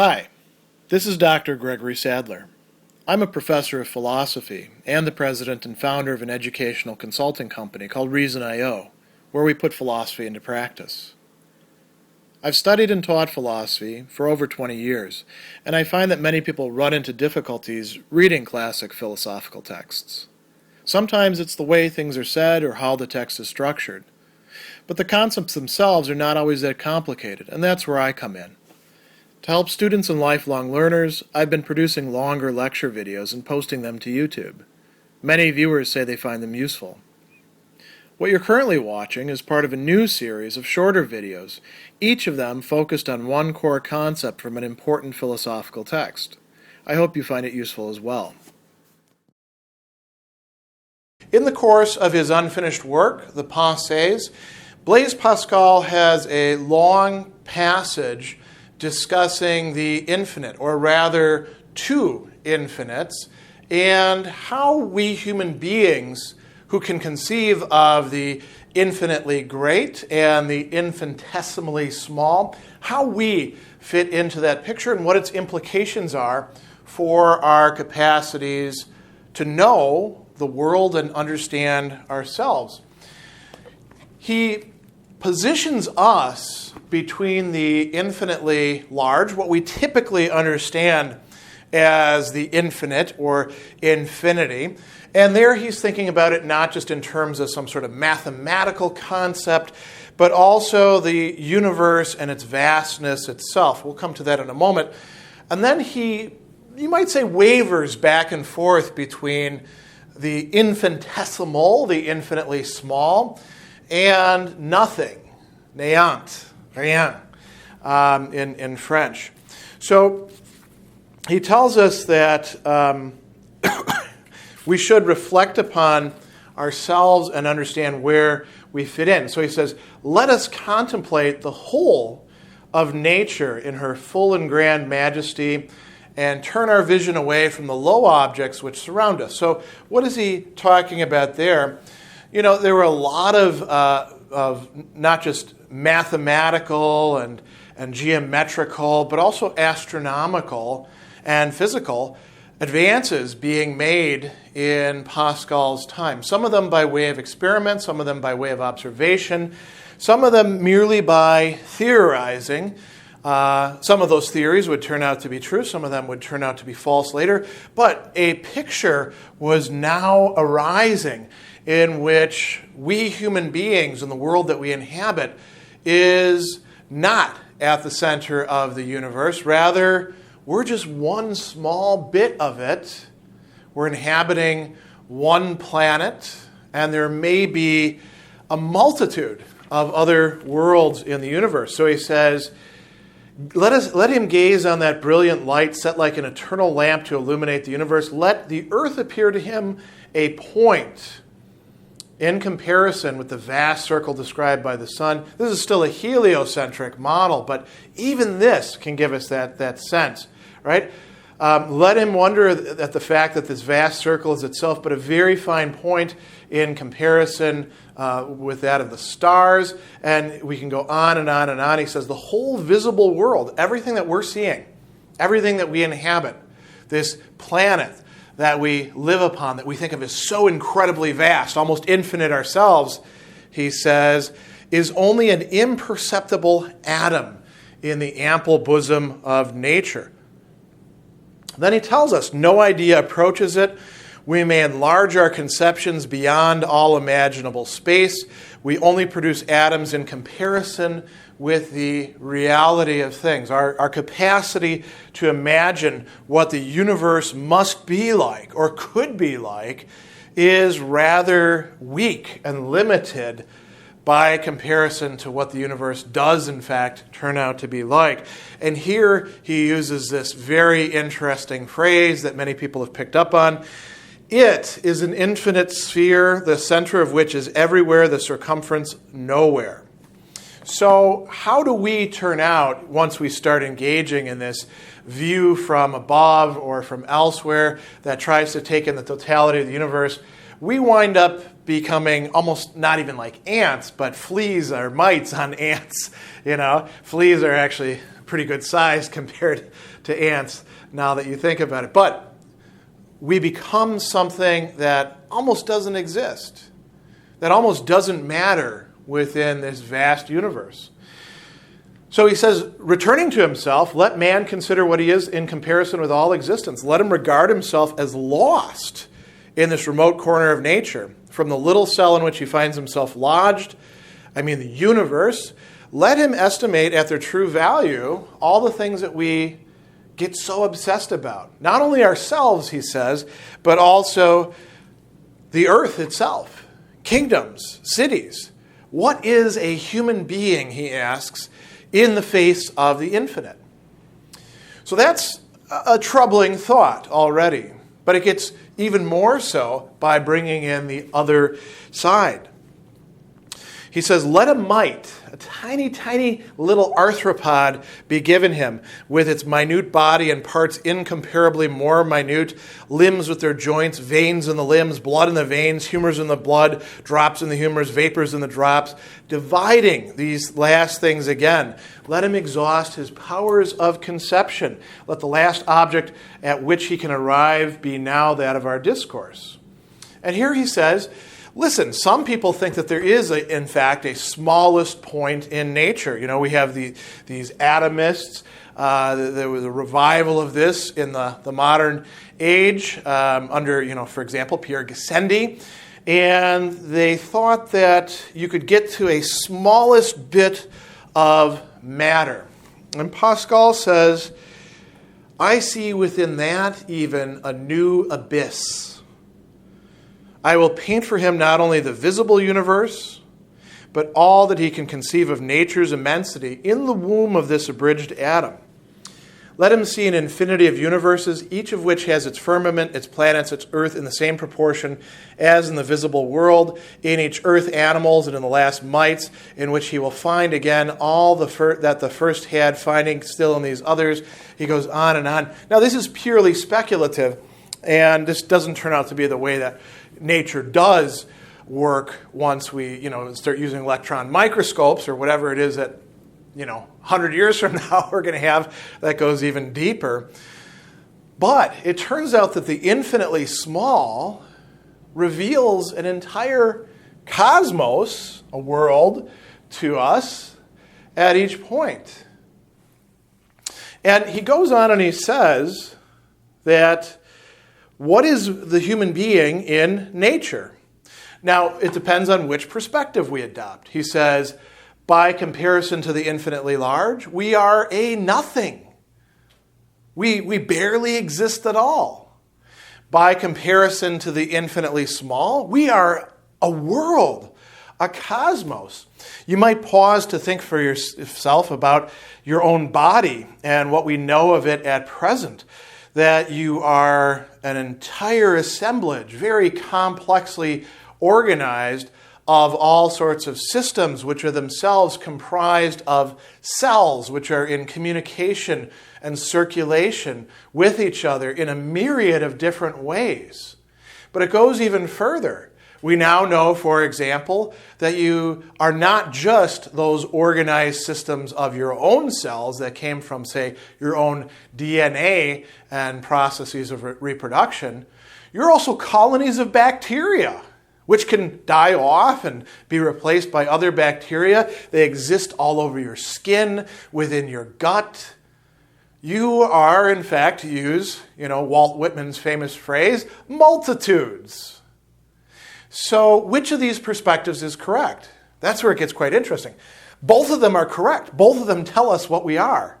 Hi, this is Dr. Gregory Sadler. I'm a professor of philosophy and the president and founder of an educational consulting company called Reason.io, where we put philosophy into practice. I've studied and taught philosophy for over 20 years, and I find that many people run into difficulties reading classic philosophical texts. Sometimes it's the way things are said or how the text is structured. But the concepts themselves are not always that complicated, and that's where I come in. To help students and lifelong learners, I've been producing longer lecture videos and posting them to YouTube. Many viewers say they find them useful. What you're currently watching is part of a new series of shorter videos, each of them focused on one core concept from an important philosophical text. I hope you find it useful as well. In the course of his unfinished work, the Pensées, Blaise Pascal has a long passage discussing the infinite, or rather two infinites, and how we human beings who can conceive of the infinitely great and the infinitesimally small, how we fit into that picture and what its implications are for our capacities to know the world and understand ourselves. He positions us between the infinitely large, what we typically understand as the infinite or infinity. And there he's thinking about it not just in terms of some sort of mathematical concept, but also the universe and its vastness itself. We'll come to that in a moment. And then he, you might say, wavers back and forth between the infinitesimal, the infinitely small, and nothing, néant, rien, in French. So he tells us that we should reflect upon ourselves and understand where we fit in. So he says, let us contemplate the whole of nature in her full and grand majesty and turn our vision away from the low objects which surround us. So what is he talking about there? You know, there were a lot of not just mathematical and geometrical, but also astronomical and physical advances being made in Pascal's time. Some of them by way of experiment, some of them by way of observation, some of them merely by theorizing. Some of those theories would turn out to be true, some of them would turn out to be false later, but a picture was now arising in which we human beings and the world that we inhabit is not at the center of the universe. Rather, we're just one small bit of it. We're inhabiting one planet, and there may be a multitude of other worlds in the universe. So he says, let him gaze on that brilliant light set like an eternal lamp to illuminate the universe. Let the earth appear to him a point in comparison with the vast circle described by the sun. This is still a heliocentric model, but even this can give us that sense, right? Let him wonder at the fact that this vast circle is itself but a very fine point in comparison with that of the stars. And we can go on and on and on. He says the whole visible world, everything that we're seeing, everything that we inhabit, this planet that we live upon, that we think of as so incredibly vast, almost infinite ourselves, he says, is only an imperceptible atom in the ample bosom of nature. Then he tells us, no idea approaches it. We may enlarge our conceptions beyond all imaginable space. We only produce atoms in comparison with the reality of things. Our capacity to imagine what the universe must be like or could be like is rather weak and limited by comparison to what the universe does, in fact, turn out to be like. And here he uses this very interesting phrase that many people have picked up on. It is an infinite sphere, the center of which is everywhere, the circumference nowhere. So how do we turn out once we start engaging in this view from above or from elsewhere that tries to take in the totality of the universe? We wind up becoming almost not even like ants, but fleas or mites on ants. You know, fleas are actually pretty good size compared to ants now that you think about it. But we become something that almost doesn't exist, that almost doesn't matter within this vast universe. So he says, returning to himself, let man consider what he is in comparison with all existence. Let him regard himself as lost in this remote corner of nature. From the little cell in which he finds himself lodged, the universe, let him estimate at their true value all the things that we get so obsessed about. Not only ourselves, he says, but also the earth itself, kingdoms, cities. What is a human being, he asks, in the face of the infinite? So that's a troubling thought already, but it gets even more so by bringing in the other side. He says, let a mite, a tiny, tiny little arthropod be given him, with its minute body and parts incomparably more minute, limbs with their joints, veins in the limbs, blood in the veins, humors in the blood, drops in the humors, vapors in the drops, dividing these last things again. Let him exhaust his powers of conception. Let the last object at which he can arrive be now that of our discourse. And here he says, listen, some people think that there is, in fact, a smallest point in nature. We have these atomists. There was a revival of this in the modern age under, for example, Pierre Gassendi. And they thought that you could get to a smallest bit of matter. And Pascal says, I see within that even a new abyss. I will paint for him not only the visible universe, but all that he can conceive of nature's immensity in the womb of this abridged atom. Let him see an infinity of universes, each of which has its firmament, its planets, its earth in the same proportion as in the visible world, in each earth animals, and in the last mites, in which he will find again all that the first had, finding still in these others. He goes on and on. Now, this is purely speculative, and this doesn't turn out to be the way that nature does work once we, start using electron microscopes or whatever it is that, 100 years from now we're going to have that goes even deeper. But it turns out that the infinitely small reveals an entire cosmos, a world, to us at each point. And he goes on and he says that what is the human being in nature? Now, it depends on which perspective we adopt. He says, by comparison to the infinitely large, we are a nothing. We barely exist at all. By comparison to the infinitely small, we are a world, a cosmos. You might pause to think for yourself about your own body and what we know of it at present, that you are an entire assemblage, very complexly organized, of all sorts of systems which are themselves comprised of cells which are in communication and circulation with each other in a myriad of different ways. But it goes even further. We now know, for example, that you are not just those organized systems of your own cells that came from, say, your own DNA and processes of reproduction. You're also colonies of bacteria, which can die off and be replaced by other bacteria. They exist all over your skin, within your gut. You are, in fact, to use, Walt Whitman's famous phrase, multitudes. So which of these perspectives is correct? That's where it gets quite interesting. Both of them are correct. Both of them tell us what we are.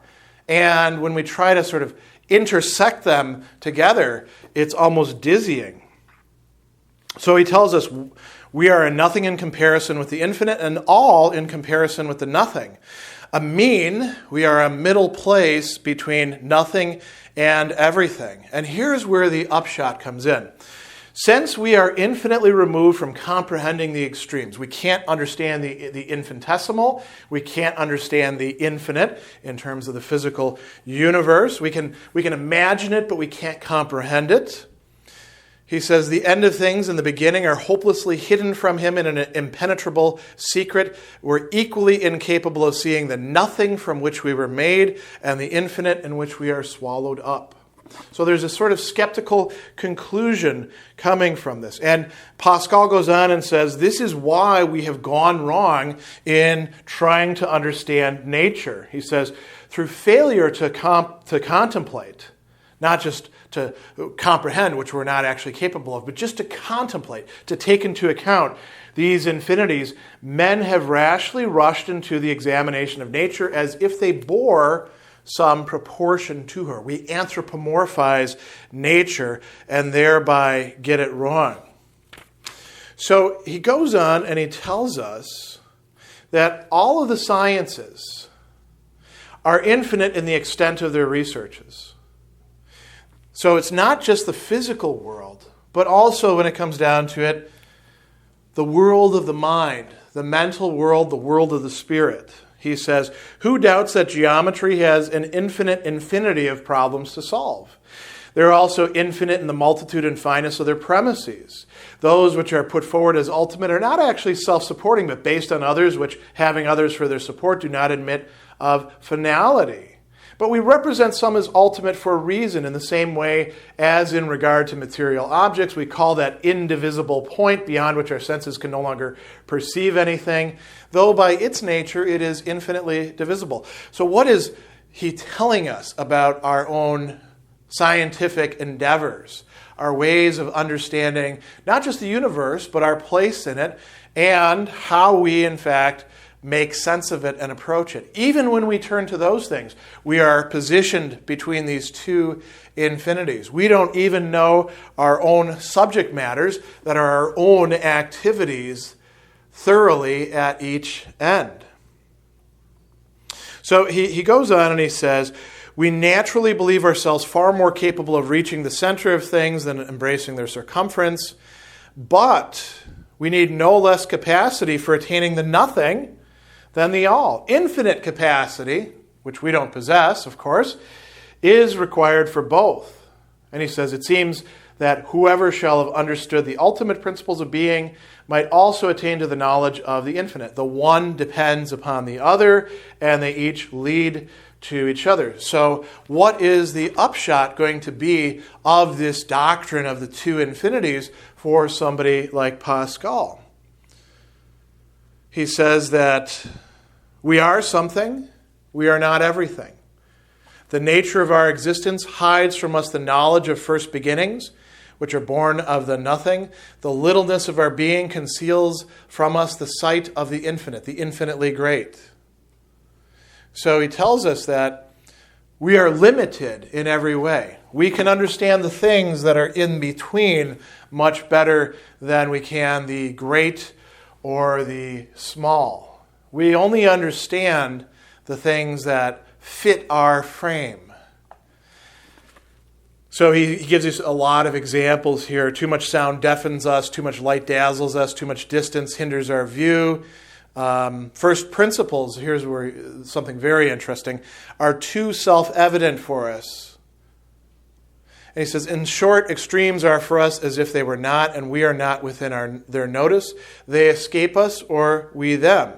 And when we try to sort of intersect them together, it's almost dizzying. So he tells us we are a nothing in comparison with the infinite and all in comparison with the nothing. A mean, we are a middle place between nothing and everything. And here's where the upshot comes in. Since we are infinitely removed from comprehending the extremes, we can't understand the infinitesimal, we can't understand the infinite in terms of the physical universe. We can imagine it, but we can't comprehend it. He says, the end of things and the beginning are hopelessly hidden from him in an impenetrable secret. We're equally incapable of seeing the nothing from which we were made and the infinite in which we are swallowed up. So there's a sort of skeptical conclusion coming from this. And Pascal goes on and says, this is why we have gone wrong in trying to understand nature. He says, through failure to contemplate, not just to comprehend, which we're not actually capable of, but just to contemplate, to take into account these infinities, men have rashly rushed into the examination of nature as if they bore some proportion to her. We anthropomorphize nature and thereby get it wrong. So he goes on and he tells us that all of the sciences are infinite in the extent of their researches. So it's not just the physical world, but also, when it comes down to it, the world of the mind, the mental world, the world of the spirit. He says, who doubts that geometry has an infinite infinity of problems to solve? They're also infinite in the multitude and fineness of their premises. Those which are put forward as ultimate are not actually self-supporting, but based on others, which, having others for their support, do not admit of finality. But we represent some as ultimate for a reason, in the same way as in regard to material objects. We call that indivisible point beyond which our senses can no longer perceive anything, though by its nature it is infinitely divisible. So what is he telling us about our own scientific endeavors, our ways of understanding not just the universe, but our place in it, and how we, in fact, make sense of it and approach it? Even when we turn to those things, we are positioned between these two infinities. We don't even know our own subject matters that are our own activities thoroughly at each end. So he goes on and he says, we naturally believe ourselves far more capable of reaching the center of things than embracing their circumference, but we need no less capacity for attaining the nothing than the all. Infinite capacity, which we don't possess, of course, is required for both. And he says, it seems that whoever shall have understood the ultimate principles of being might also attain to the knowledge of the infinite. The one depends upon the other, and they each lead to each other. So what is the upshot going to be of this doctrine of the two infinities for somebody like Pascal? He says that we are something, we are not everything. The nature of our existence hides from us the knowledge of first beginnings, which are born of the nothing. The littleness of our being conceals from us the sight of the infinite, the infinitely great. So he tells us that we are limited in every way. We can understand the things that are in between much better than we can the great or the small. We only understand the things that fit our frame. So he gives us a lot of examples here. Too much sound deafens us, too much light dazzles us, too much distance hinders our view. First principles, here's where something very interesting, are too self-evident for us. And he says, in short, extremes are for us as if they were not, and we are not within their notice. They escape us, or we them.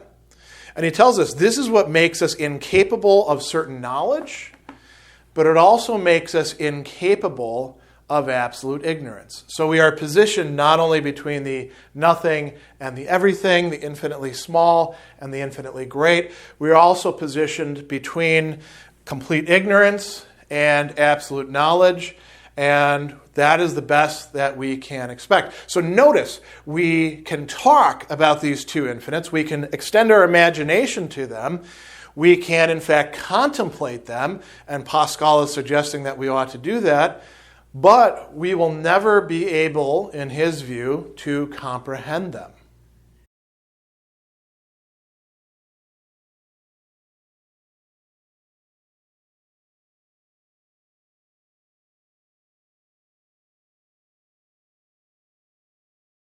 And he tells us this is what makes us incapable of certain knowledge, but it also makes us incapable of absolute ignorance. So we are positioned not only between the nothing and the everything, the infinitely small and the infinitely great, we are also positioned between complete ignorance and absolute knowledge, and that is the best that we can expect. So notice, we can talk about these two infinites, we can extend our imagination to them, we can in fact contemplate them, and Pascal is suggesting that we ought to do that, but we will never be able, in his view, to comprehend them.